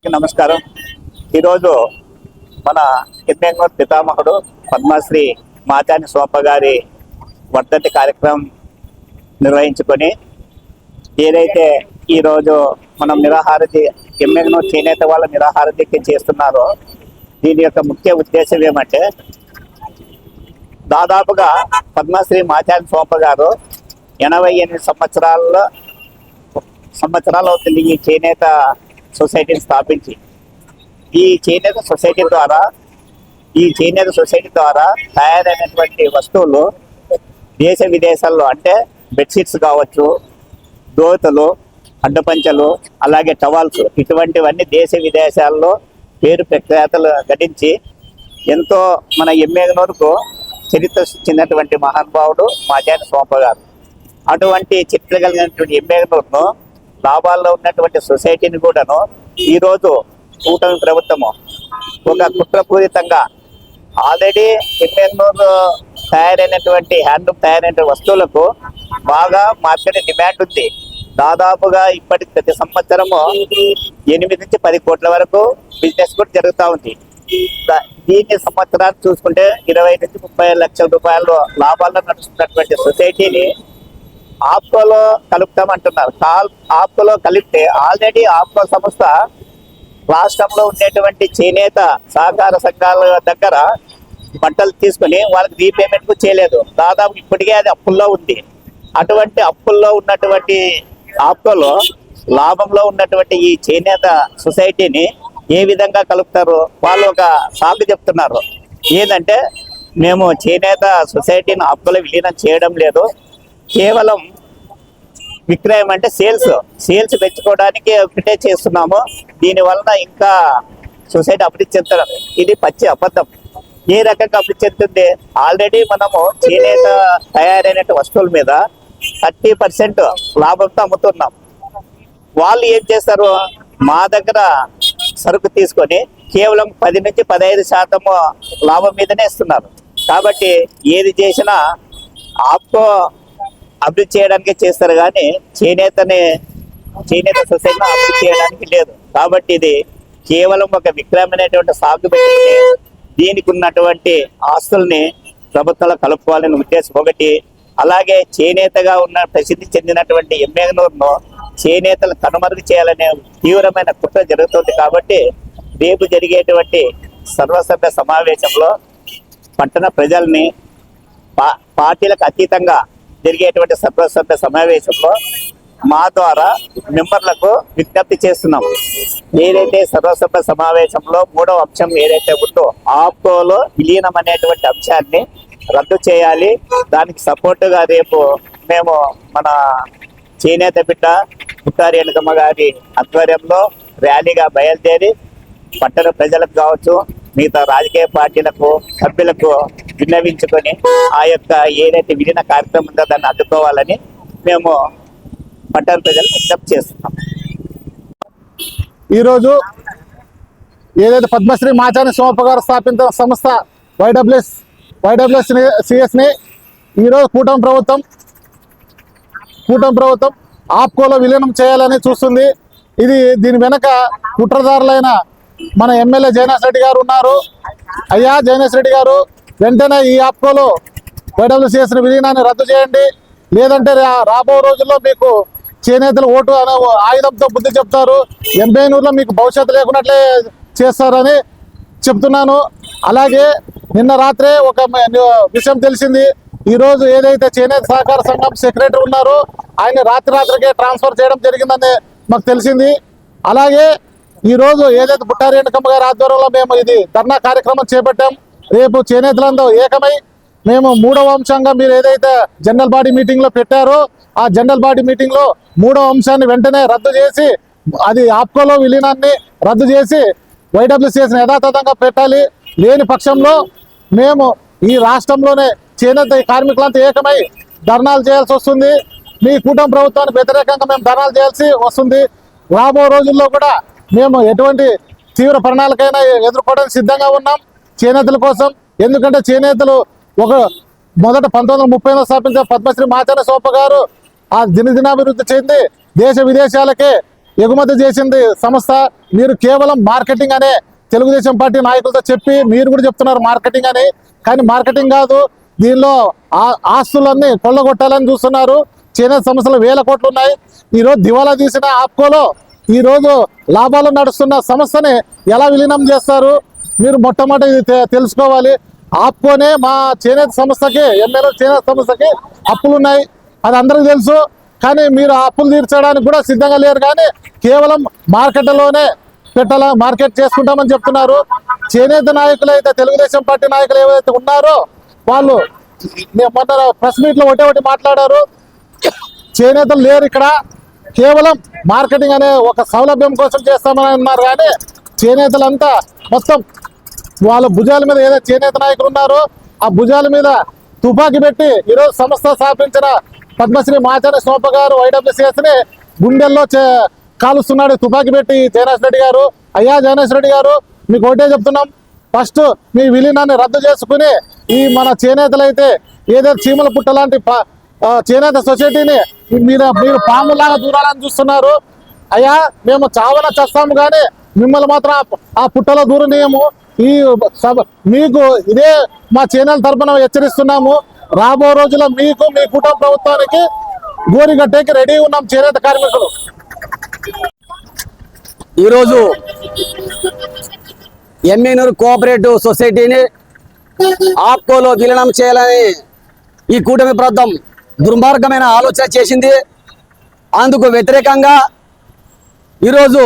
నమస్కారం. ఈరోజు మన కిర్నెంగూర్ పితామహుడు పద్మశ్రీ మాచాని సోప గారి వర్ధంతి కార్యక్రమం నిర్వహించుకొని ఏదైతే ఈరోజు మనం నిరాహారది కిర్నెంగూర్ చేనేత వాళ్ళ నిరాహారదికి చేస్తున్నారో దీని యొక్క ముఖ్య ఉద్దేశం ఏమంటే దాదాపుగా పద్మశ్రీ మాచాని సోప గారు 88 సంవత్సరాలు అవుతుంది ఈ చేనేత సొసైటీని స్థాపించి. ఈ చేనేత సొసైటీ ద్వారా తయారైనటువంటి వస్తువులు దేశ విదేశాల్లో అంటే బెడ్షీట్స్ కావచ్చు, దోతలు, అడ్డపంచలు, అలాగే టవాల్స్, ఇటువంటివన్నీ దేశ విదేశాల్లో పేరు ప్రఖ్యాతలు గడించి ఎంతో మన ఎమ్మెగనూరుకు చరిత్ర సృష్టించినటువంటి మహానుభావుడు మాచాని సోప గారు. అటువంటి చరిత్ర కలిగినటువంటి ఎమ్మెగనూరును లాభాల్లో ఉన్నటువంటి సొసైటీని కూడాను ఈరోజు కూటమి ప్రభుత్వము ఒక కుట్రపూరితంగా ఆల్రెడీ ఎమ్మెగనూరు తయారైనటువంటి హ్యాండ్లూమ్ తయారైన వస్తువులకు బాగా మార్కెట్ డిమాండ్ ఉంది. దాదాపుగా ఇప్పటికి ప్రతి సంవత్సరము 8 నుంచి 10 కోట్ల వరకు బిజినెస్ కూడా జరుగుతూ ఉంది. దీన్ని సంవత్సరాలు చూసుకుంటే 20 నుంచి 30 లక్షల రూపాయలు లాభాల్లో నడుస్తున్నటువంటి సొసైటీని ఆప్కోలో కలుపుతామంటున్నారు. ఆప్కోలో కలిపితే ఆల్రెడీ ఆప్కో సంస్థ రాష్ట్రంలో ఉండేటువంటి చేనేత సహకార సంఘాల దగ్గర బట్టలు తీసుకుని వాళ్ళకి రీపేమెంట్ చేయలేదు. దాదాపు ఇప్పటికే అది అప్పుల్లో ఉంది. అటువంటి అప్పుల్లో ఉన్నటువంటి ఆప్కోలో లాభంలో ఉన్నటువంటి ఈ చేనేత సొసైటీని ఏ విధంగా కలుపుతారు? వాళ్ళు ఒక సాగు చెప్తున్నారు. ఏంటంటే మేము చేనేత సొసైటీని ఆప్కోలో విలీనం చేయడం లేదు, కేవలం విక్రయం అంటే సేల్స్ పెంచుకోవడానికి ఒకటే చేస్తున్నాము. దీనివలన ఇంకా సొసైటీ అభివృద్ధి చెందడం ఇది పచ్చి అబద్ధం. ఏ రకంగా అభివృద్ధి చెందుతుంది? ఆల్రెడీ మనము చేనేత తయారైన వస్తువుల మీద 30% లాభంతో అమ్ముతున్నాం. వాళ్ళు ఏం చేస్తారు? మా దగ్గర సరుకు తీసుకొని కేవలం 10 నుంచి 15% లాభం మీదనే ఇస్తున్నారు. కాబట్టి ఏది చేసినా ఆప్కో అభివృద్ధి చేయడానికి చేస్తారు కానీ చేనేత సొసైటీని అభివృద్ధి చేయడానికి లేదు. కాబట్టి ఇది కేవలం ఒక విక్రయమైనటువంటి సాగు పెట్టి దీనికి ఉన్నటువంటి ఆస్తుల్ని ప్రభుత్వంలో కలుపుకోవాలని ఉద్దేశం ఒకటి. అలాగే చేనేతగా ఉన్న ప్రసిద్ధి చెందినటువంటి ఎమ్మెగనూరును చేనేతలు కనుమరుగు చేయాలనే తీవ్రమైన కుట్ర జరుగుతుంది. కాబట్టి రేపు జరిగేటువంటి సర్వసభ్య సమావేశంలో పట్టణ ప్రజల్ని పార్టీలకు అతీతంగా జరిగేటువంటి సర్వసభ్య సమావేశంలో మా ద్వారా మెంబర్లకు విజ్ఞప్తి చేస్తున్నాం. ఏదైతే సర్వసభ్య సమావేశంలో 3వ అంశం ఏదైతే ఉందో ఆప్కోలో విలీనం అనేటువంటి అంశాన్ని రద్దు చేయాలి. దానికి సపోర్టుగా రేపు మేము మన చేనేత బిడ్డ పుట్టారి వెనుకమ్మ గారి ఆధ్వర్యంలో ర్యాలీగా బయలుదేరి పట్టణ ప్రజలకు కావచ్చు, మిగతా రాజకీయ పార్టీలకు సభ్యులకు విన్నవించుకొని ఆ యొక్క ఏదైతే విలీన కార్యక్రమం ఉందో దాన్ని అడ్డుకోవాలని మేము పట్టణ ప్రజలకు విజ్ఞప్తి చేస్తున్నాం. ఈరోజు ఏదైతే పద్మశ్రీ మాచాని సోప గారు స్థాపించిన సంస్థ YWCSని ఈరోజు కూటమి ప్రభుత్వం ఆప్కోలో విలీనం చేయాలని చూస్తుంది. దీని వెనక కుట్రదారులైన మన ఎమ్మెల్యే జైనేష్ రెడ్డి గారు ఉన్నారు. అయ్యా జైనేష్ రెడ్డి గారు, వెంటనే ఈ ఆప్కోలో YWCSని విలీనాన్ని రద్దు చేయండి. లేదంటే రాబో రోజుల్లో మీకు చేనేతలు ఓటు అనే ఆయుధంతో బుద్ధి చెప్తారు. ఎమ్మెగనూరులో మీకు భవిష్యత్తు లేకున్నట్లే చేస్తారని చెప్తున్నాను. అలాగే నిన్న రాత్రే ఒక విషయం తెలిసింది. ఈరోజు ఏదైతే చేనేత సహకార సంఘం సెక్రటరీ ఉన్నారో ఆయన రాత్రికే ట్రాన్స్ఫర్ చేయడం జరిగిందని మాకు తెలిసింది. అలాగే ఈరోజు ఏదైతే పుట్టారి వెనుకమ్మ గారి ఆధ్వర్యంలో మేము ఇది ధర్నా కార్యక్రమం చేపట్టాం. రేపు చేనేతలందరూ ఏకమై మేము 3వ అంశంగా మీరు ఏదైతే జనరల్ బాడీ మీటింగ్లో పెట్టారో ఆ జనరల్ బాడీ మీటింగ్లో 3వ అంశాన్ని వెంటనే రద్దు చేసి అది ఆప్కోలో విలీనాన్ని రద్దు చేసి YWCSని యథాతథంగా పెట్టాలి. లేని పక్షంలో మేము ఈ రాష్ట్రంలోనే చేనేత కార్మికులంతా ఏకమై ధర్నాలు చేయాల్సి వస్తుంది. మీ కూటమి ప్రభుత్వానికి వ్యతిరేకంగా మేము ధర్నాలు చేయాల్సి వస్తుంది. రాబో రోజుల్లో కూడా మేము ఎటువంటి తీవ్ర పరిణామాలకైనా ఎదుర్కోవడానికి సిద్ధంగా ఉన్నాం చేనేతల కోసం. ఎందుకంటే చేనేతలు మొదట 1930లో స్థాపించిన పద్మశ్రీ మాచాని సోప గారు ఆ దినదినాభివృద్ధి చెంది దేశ విదేశాలకే ఎగుమతి చేసింది సంస్థ. మీరు కేవలం మార్కెటింగ్ అనే తెలుగుదేశం పార్టీ నాయకులతో చెప్పి మీరు కూడా చెప్తున్నారు మార్కెటింగ్ అని, కానీ మార్కెటింగ్ కాదు. దీనిలో ఆస్తులన్నీ కొల్లగొట్టాలని చూస్తున్నారు. చేనేత సంస్థలు వేల కోట్లు ఉన్నాయి. ఈరోజు దివాలా తీసిన ఆప్కోలో ఈరోజు లాభాలు నడుస్తున్న సంస్థని ఎలా విలీనం చేస్తారు? మీరు మొట్టమొదటి ఇది తెలుసుకోవాలి. ఆప్కోనే మా చేనేత సంస్థకి, ఎమ్మెల్యే చేనేత సంస్థకి అప్పులు ఉన్నాయి, అది అందరికీ తెలుసు. కానీ మీరు ఆ అప్పులు తీర్చడానికి కూడా సిద్ధంగా లేరు. కానీ కేవలం మార్కెట్లోనే మార్కెట్ చేసుకుంటామని చెప్తున్నారు. చేనేత నాయకులు అయితే, తెలుగుదేశం పార్టీ నాయకులు ఏవైతే ఉన్నారో వాళ్ళు మొన్న ప్రెస్ మీట్లో ఒకటి మాట్లాడారు. చేనేతలు లేరు ఇక్కడ, కేవలం మార్కెటింగ్ అనే ఒక సౌలభ్యం కోసం చేస్తామని అన్నారు. కానీ చేనేతలంతా మొత్తం వాళ్ళ భుజాల మీద ఏదైతే చేనేత నాయకులు ఉన్నారో ఆ భుజాల మీద తుపాకీ పెట్టి ఈరోజు సంస్థ స్థాపించిన పద్మశ్రీ మాచారి సోప గారు YWCS ని గుండెల్లో కాలుస్తున్నాడు తుపాకీ పెట్టి జయనాథ్ రెడ్డి గారు. అయ్యా జయనాథ్ రెడ్డి గారు, మీకు ఒకటే చెప్తున్నాం, ఫస్ట్ మీ విలీనాన్ని రద్దు చేసుకుని ఈ మన చేనేతలైతే ఏదైతే చీమల పుట్ట లాంటి చేనేత సొసైటీని మీరు పాములాగా దూరాలని చూస్తున్నారు. అయ్యా మేము చావన చేస్తాము కానీ మిమ్మల్ని మాత్రం ఆ పుట్టలో దూరనీయము. మీకు ఇదే మా చేనేత తరపున హెచ్చరిస్తున్నాము. రాబో రోజుల్లో మీకు, మీ కుటుంబ ప్రభుత్వానికి గోరిగట్టేకి రెడీ ఉన్నాం చేనేత కార్మికులు. ఈరోజు ఎమ్మెనూరు కోఆపరేటివ్ సొసైటీని ఆప్కోలో విలీనం చేయాలని ఈ కూటమి ప్రభుత్వం దుర్మార్గమైన ఆలోచన చేసింది. అందుకు వ్యతిరేకంగా ఈరోజు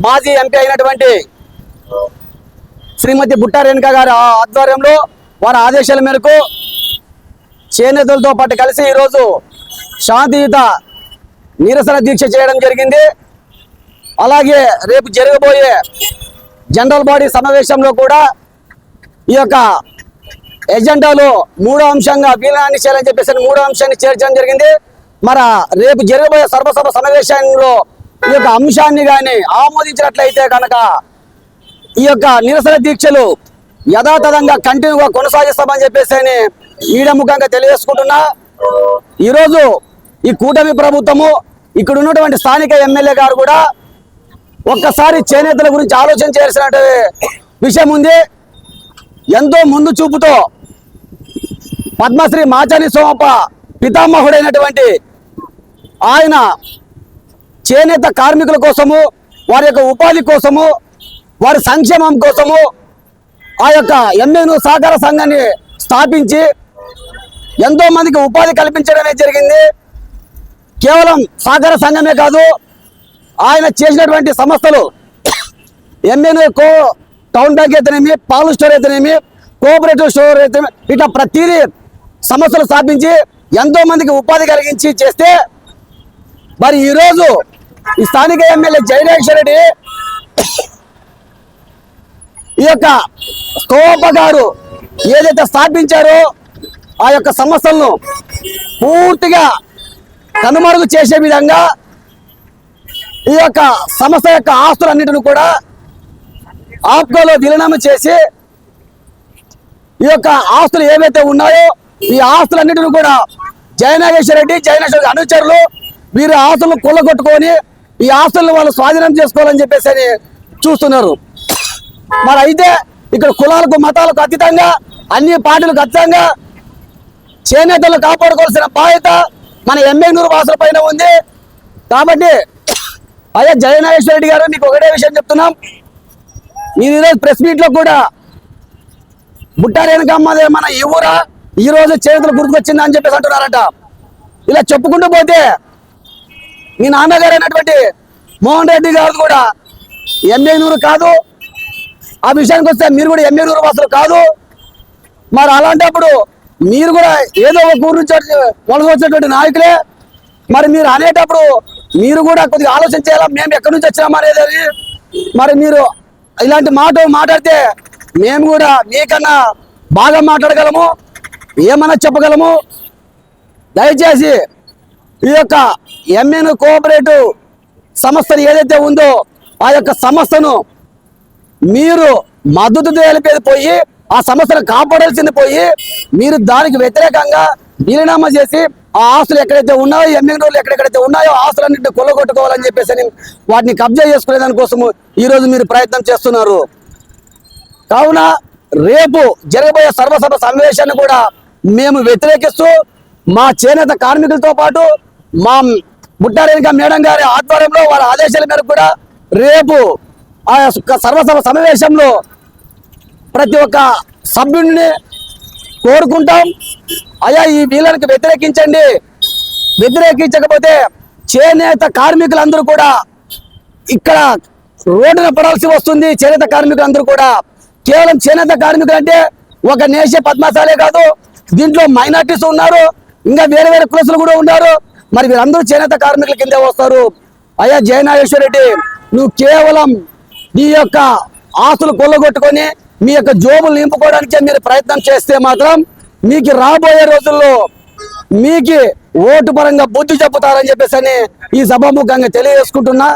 మాజీ ఎంపీ అయినటువంటి శ్రీమతి బుట్టా రేణుకా గారి ఆధ్వర్యంలో వారి ఆదేశాల మేరకు చేనేతలతో పాటు కలిసి ఈరోజు శాంతియుత నిరసన దీక్ష చేయడం జరిగింది. అలాగే రేపు జరగబోయే జనరల్ బాడీ సమావేశంలో కూడా ఈ యొక్క ఎజెండాలో 3వ అంశంగా విలీనాన్ని చేయాలని చెప్పేసి 3వ అంశాన్ని చేర్చడం జరిగింది. మరి రేపు జరగబోయే సర్వసభ సమావేశంలో ఈ యొక్క అంశాన్ని కానీ ఆమోదించినట్లయితే కనుక ఈ యొక్క నిరసన దీక్షలు యథాతథంగా కంటిన్యూగా కొనసాగిస్తామని చెప్పేసి మీడియా ముఖంగా తెలియజేసుకుంటున్నా. ఈరోజు ఈ కూటమి ప్రభుత్వము, ఇక్కడ ఉన్నటువంటి స్థానిక ఎమ్మెల్యే గారు కూడా ఒక్కసారి చేనేతల గురించి ఆలోచన చేయాల్సిన విషయం ఉంది. ఎంతో ముందు చూపుతో పద్మశ్రీ మాచారి సోమప్ప పితామహుడైనటువంటి ఆయన చేనేత కార్మికుల కోసము, వారి యొక్క ఉపాధి కోసము, వారి సంక్షేమం కోసము ఆ యొక్క ఎమ్మెనూరు సహకార సంఘాన్ని స్థాపించి ఎంతో మందికి ఉపాధి కల్పించడమే జరిగింది. కేవలం సహకార సంఘమే కాదు, ఆయన చేసినటువంటి సంస్థలు ఎమ్మెనూరు టౌన్ బ్యాంక్ అయితేనేమి, పాలు స్టోర్ అయితేనేమి, కోఆపరేటివ్ స్టోర్ అయితే ఇట్లా ప్రతిదీ సంస్థలు స్థాపించి ఎంతో మందికి ఉపాధి కలిగించి చేస్తే, మరి ఈరోజు ఈ స్థానిక ఎమ్మెల్యే జయనాథ్ రెడ్డి ఈ యొక్క స్తోప గారు ఏదైతే స్థాపించారో ఆ యొక్క సంస్థలను పూర్తిగా కనుమరుగు చేసే విధంగా ఈ యొక్క సంస్థ యొక్క ఆస్తులన్నింటిని కూడా ఆప్కోలో విలీనం చేసి ఈ యొక్క ఆస్తులు ఏవైతే ఉన్నాయో ఈ ఆస్తులన్నింటిని కూడా జయనాగేశ్వర రెడ్డి అనుచరులు వీరు ఆస్తులను కొల్లగొట్టుకొని ఈ ఆస్తులను వాళ్ళు స్వాధీనం చేసుకోవాలని చెప్పేసి చూస్తున్నారు. మరి అయితే ఇక్కడ కులాలకు మతాలకు అతీతంగా అన్ని పార్టీలకు అతీతంగా చేనేతలు కాపాడుకోవాల్సిన బాధ్యత మన ఎమ్మెనూరు వాసుల పైన ఉంది. కాబట్టి అదే జయనాగేశ్వర రెడ్డి గారు, మీకు ఒకటే విషయం చెప్తున్నాం. మీరు ఈరోజు ప్రెస్ మీట్లో కూడా బుట్టా రేణుకమ్మదే మన ఈ ఊరా, ఈరోజు చేతులు గుర్తుకొచ్చిందా అని చెప్పేసి అంటున్నారట. ఇలా చెప్పుకుంటూ పోతే మీ నాన్నగారు అయినటువంటి మోహన్ రెడ్డి గారు కూడా ఎమ్మెనూరు కాదు, ఆ విషయానికి వస్తే మీరు కూడా ఎమ్మెనూరు వాసులు కాదు. మరి అలాంటప్పుడు మీరు కూడా ఏదో ఒక ఊరు నుంచి వలస వచ్చినటువంటి నాయకులే. మరి మీరు అనేటప్పుడు మీరు కూడా కొద్దిగా ఆలోచన చేయాలా, మేము ఎక్కడి నుంచి వచ్చినాం అనేది. మరి మీరు ఇలాంటి మాట్లాడితే మేము కూడా మీకన్నా బాగా మాట్లాడగలము, ఏమన్నా చెప్పగలము. దయచేసి ఈ యొక్క ఎమ్మెనూరు కోఆపరేటివ్ సంస్థను ఏదైతే ఉందో ఆ యొక్క సంస్థను మీరు మద్దతు తెలిపేది పోయి, ఆ సంస్థను కాపాడాల్సింది పోయి, మీరు దానికి వ్యతిరేకంగా విలీనం చేసి ఆ ఆస్తులు ఎక్కడైతే ఉన్నాయో ఎమ్మెల్యేలు ఎక్కడెక్కడైతే ఉన్నాయో ఆస్తులన్నింటినీ కొల్లగొట్టుకోవాలని చెప్పేసి వాటిని కబ్జా చేసుకునే దానికోసము ఈరోజు మీరు ప్రయత్నం చేస్తున్నారు. కావున రేపు జరగబోయే సర్వసభ సమావేశాన్ని కూడా మేము వ్యతిరేకిస్తూ మా చేనేత కార్మికులతో పాటు మా బుట్టారేణిక మేడం గారి ఆధ్వర్యంలో వాళ్ళ ఆదేశాల మేరకు కూడా రేపు ఆ యొక్క సర్వసభ సమావేశంలో ప్రతి ఒక్క సభ్యుడిని కోరుకుంటాం, అయ్యా ఈ వీళ్ళకి వ్యతిరేకించండి, వ్యతిరేకించకపోతే చేనేత కార్మికులందరూ కూడా ఇక్కడ రోడ్డున పడాల్సి వస్తుంది. చేనేత కార్మికులందరూ కూడా కేవలం చేనేత కార్మికులు అంటే ఒక నేష పద్మశాలే కాదు, దీంట్లో మైనార్టీస్ ఉన్నారు, ఇంకా వేరే వేరే కులసులు కూడా ఉన్నారు. మరి వీరందరూ చేనేత కార్మికుల కిందే వస్తారు. అయ్యా జయనాగేశ్వర రెడ్డి, నువ్వు కేవలం నీ యొక్క ఆస్తులు కొల్లగొట్టుకొని మీ యొక్క జోబులు నింపుకోవడానికే మీరు ప్రయత్నం చేస్తే మాత్రం మీకు రాబోయే రోజుల్లో మీకు ఓటు పరంగా బుద్ధి చెప్పుతారని చెప్పేసి ఈ సభాముఖంగా తెలియజేసుకుంటున్నా.